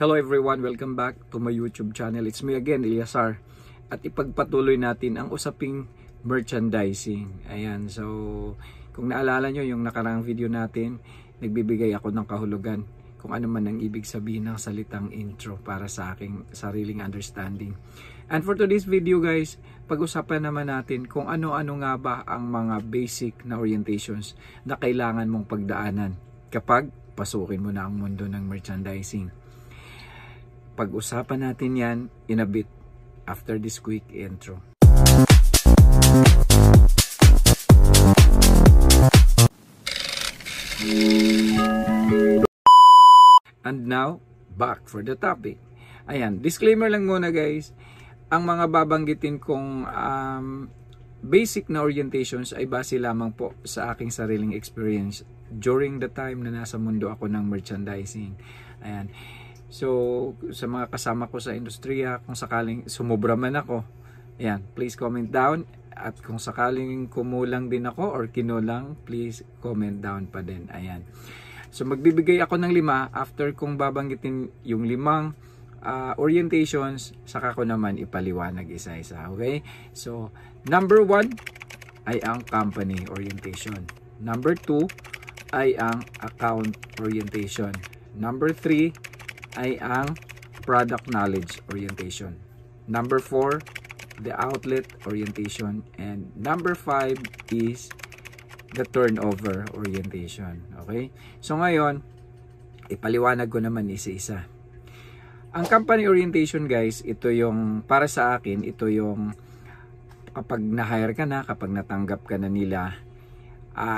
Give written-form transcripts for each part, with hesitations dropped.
Hello everyone, welcome back to my YouTube channel. It's me again, Eliasar. At ipagpatuloy natin ang usaping merchandising. Ayan, so kung naalala nyo yung nakarang video natin, nagbibigay ako ng kahulugan kung ano man ang ibig sabihin ng salitang intro para sa aking sariling understanding. And for today's video guys, pag-usapan naman natin kung ano-ano nga ba ang mga basic na orientations na kailangan mong pagdaanan kapag pasukin mo na ang mundo ng merchandising. Pag-usapan natin yan in a bit after this quick intro. And now, back for the topic. Ayan, disclaimer lang muna guys. Ang mga babanggitin kong basic na orientations ay base lamang po sa aking sariling experience during the time na nasa mundo ako ng merchandising. Ayan. So, sa mga kasama ko sa industriya, kung sakaling sumubra man ako, ayan, please comment down. At kung sakaling kumulang din ako or kinulang, please comment down pa din. Ayan. So, magbibigay ako ng 5 after kong babanggitin yung 5 orientations, saka ko naman ipaliwanag isa-isa. Okay? So, number 1 ay ang company orientation. Number 2 ay ang account orientation. Number 3 ay ang product knowledge orientation. Number 4, the outlet orientation. And number 5 is the turnover orientation. Okay? So ngayon, ipaliwanag ko naman isa-isa. Ang company orientation guys, ito yung, para sa akin, ito yung kapag na-hire ka na, kapag natanggap ka na nila,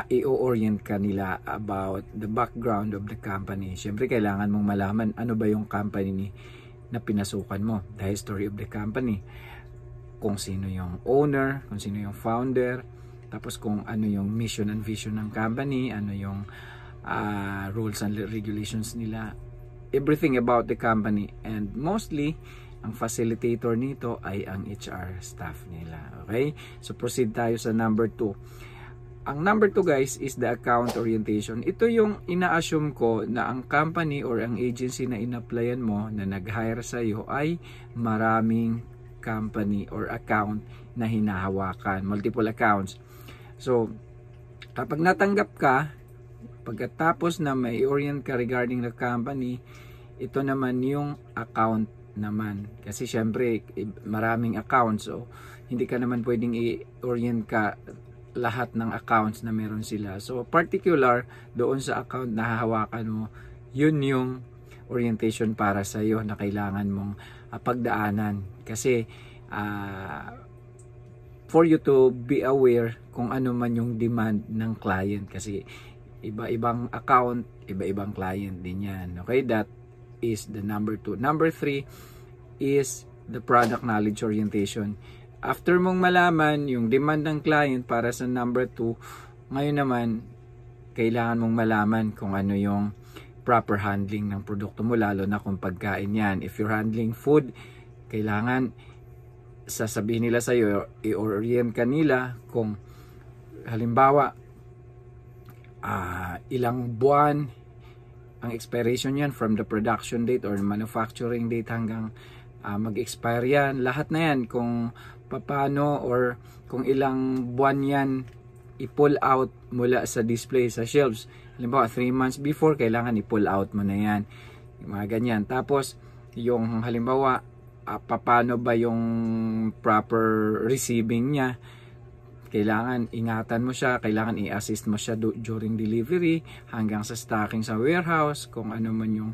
i-orient ka nila about the background of the company. Siyempre, kailangan mong malaman ano ba yung company na pinasukan mo, the history of the company, kung sino yung owner, kung sino yung founder, tapos kung ano yung mission and vision ng company, ano yung rules and regulations nila, everything about the company. And mostly, ang facilitator nito ay ang HR staff nila. Okay? So, proceed tayo sa number 2. Ang number 2 guys is the account orientation. Ito yung ina-assume ko na ang company or ang agency na in-applyan mo na nag-hire sa iyo ay maraming company or account na hinahawakan, multiple accounts. So, kapag natanggap ka, pagkatapos na may orient ka regarding the company, ito naman yung account naman. Kasi syempre, maraming accounts. So, hindi ka naman pwedeng i-orient ka lahat ng accounts na meron sila. So, particular doon sa account na hahawakan mo, yun yung orientation para sa iyo na kailangan mong pagdaanan. Kasi, for you to be aware kung ano man yung demand ng client. Kasi, iba-ibang account, iba-ibang client din yan. Okay? That is the number 2. Number 3 is the product knowledge orientation. After mong malaman yung demand ng client para sa number 2, ngayon naman, kailangan mong malaman kung ano yung proper handling ng produkto mo, lalo na kung pagkain yan. If you're handling food, kailangan sasabihin nila sa iyo, i-orient ka nila kung halimbawa, ilang buwan ang expiration yan from the production date or manufacturing date hanggang mag-expire yan. Lahat na yan kung paano or kung ilang buwan yan i-pull out mula sa display sa shelves. Halimbawa 3 months before, kailangan i-pull out mo na yan. Yung mga ganyan. Tapos yung halimbawa paano ba yung proper receiving niya, kailangan ingatan mo siya, kailangan i-assist mo siya during delivery hanggang sa stocking sa warehouse, kung ano man yung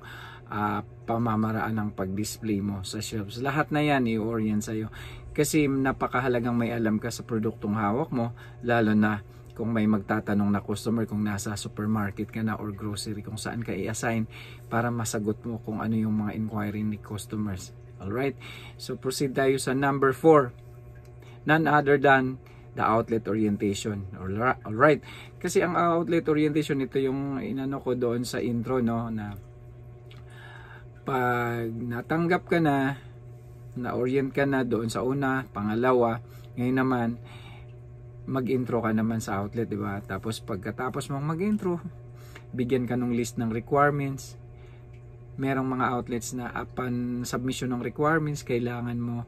pamamaraan ng pag-display mo sa shelves. Lahat na yan i-orient sa'yo. Kasi napakahalagang may alam ka sa produktong hawak mo, lalo na kung may magtatanong na customer, kung nasa supermarket ka na or grocery, kung saan ka i-assign para masagot mo kung ano yung mga inquiry ni customers. Alright? So proceed tayo sa number 4. None other than the outlet orientation. Alright? Kasi ang outlet orientation, ito yung inano ko doon sa intro, no, na pag natanggap ka na-orient ka na doon sa una, pangalawa, ngayon naman mag-intro ka naman sa outlet, di ba? Tapos pagkatapos mong mag-intro, bigyan ka ng list ng requirements, merong mga outlets na upon submission ng requirements, kailangan mo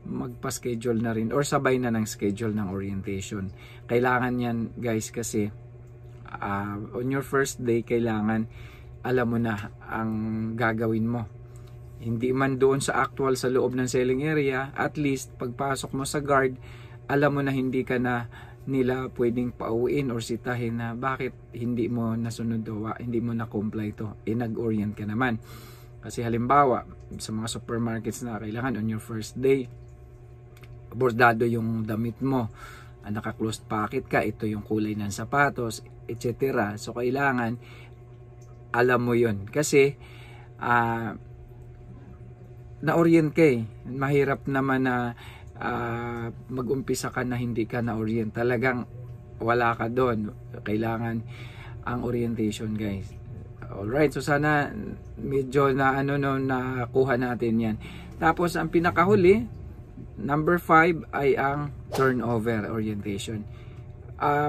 magpa-schedule na rin or sabay na ng schedule ng orientation. Kailangan yan guys kasi on your first day, kailangan alam mo na ang gagawin mo. Hindi man doon sa actual sa loob ng selling area, at least pagpasok mo sa guard, alam mo na hindi ka na nila pwedeng pauwiin or sitahin na bakit hindi mo nasunod o hindi mo na-comply to. Nag-orient ka naman. Kasi halimbawa, sa mga supermarkets na kailangan on your first day, bordado yung damit mo, naka-closed pocket ka, ito yung kulay ng sapatos, etc. So kailangan alam mo yun. Kasi na-orient ka eh. Mahirap naman na mag-umpisa ka na hindi ka na-orient. Talagang wala ka doon. Kailangan ang orientation guys. Alright, so sana medyo na nakuha natin yan. Tapos ang pinakahuli, number 5 ay ang turnover orientation.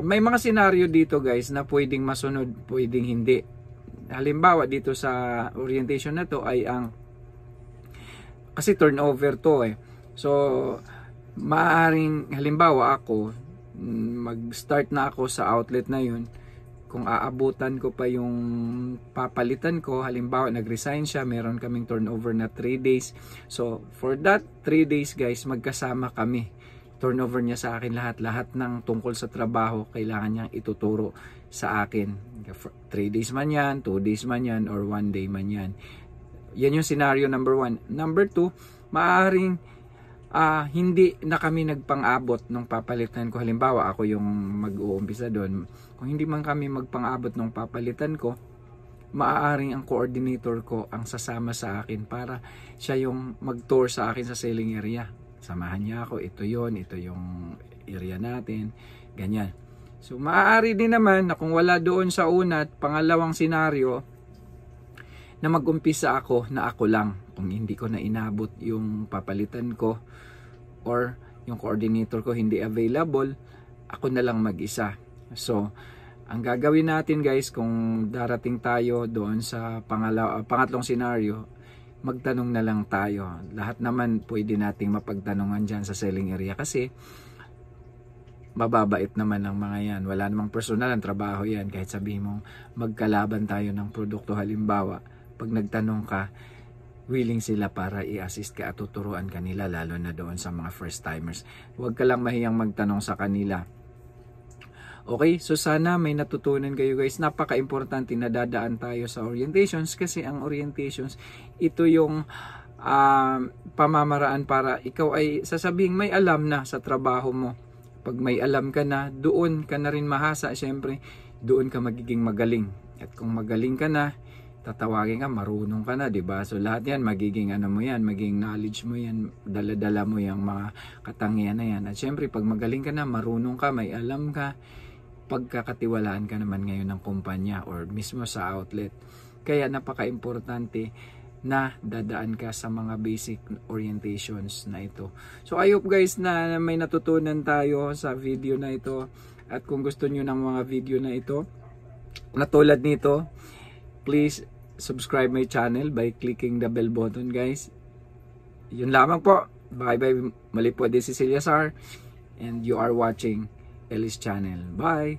May mga senaryo dito guys na pwedeng masunod, pwedeng hindi. Halimbawa dito sa orientation na to ay kasi turnover to eh. So maaaring halimbawa ako mag-start na ako sa outlet na yun, kung aabutan ko pa yung papalitan ko, halimbawa nag-resign siya, meron kaming turnover na 3 days. So for that 3 days guys, magkasama kami. Turnover niya sa akin lahat ng tungkol sa trabaho, kailangan niyang ituturo sa akin. 3 days man yan, 2 days man yan, or 1 day man yan. Yan yung scenario number 1. Number 2, maaaring hindi na kami nagpang-abot nung papalitan ko. Halimbawa, ako yung mag-uumpisa doon. Kung hindi man kami magpang-abot nung papalitan ko, maaaring ang coordinator ko ang sasama sa akin para siya yung mag-tour sa akin sa selling area. Samahan niya ako, ito yung area natin, ganyan. So, maaari din naman na kung wala doon sa una at pangalawang senaryo, na mag-umpisa ako na ako lang. Kung hindi ko na inabot yung papalitan ko or yung coordinator ko hindi available, ako na lang mag-isa. So, ang gagawin natin guys, kung darating tayo doon sa pangatlong senaryo, magtanong na lang tayo. Lahat naman pwede nating mapagtanungan dyan sa selling area kasi mababait naman ang mga yan. Wala namang personal ang trabaho yan. Kahit sabihin mong magkalaban tayo ng produkto, halimbawa, pag nagtanong ka, willing sila para i-assist ka at tuturuan kanila, lalo na doon sa mga first timers. Huwag ka lang mahiyang magtanong sa kanila. Okay, so sana may natutunan kayo guys. Napaka-importante na dadaan tayo sa orientations kasi ang orientations, ito yung pamamaraan para ikaw ay sasabing may alam na sa trabaho mo. Pag may alam ka na, doon ka na rin mahasa. Siyempre, doon ka magiging magaling. At kung magaling ka na, tatawagin ka, marunong ka na, diba? So lahat yan, magiging magiging knowledge mo yan, dala-dala mo yung mga katangian na yan. At syempre, pag magaling ka na, marunong ka, may alam ka, pagkakatiwalaan ka naman ngayon ng kumpanya or mismo sa outlet. Kaya napaka-importante na dadaan ka sa mga basic orientations na ito. So I hope guys na may natutunan tayo sa video na ito. At kung gusto nyo ng mga video na ito, na tulad nito, please subscribe my channel by clicking the bell button guys. Yun lamang po. Bye bye. Mali po din si Celiazar and you are watching Ellis Channel. Bye.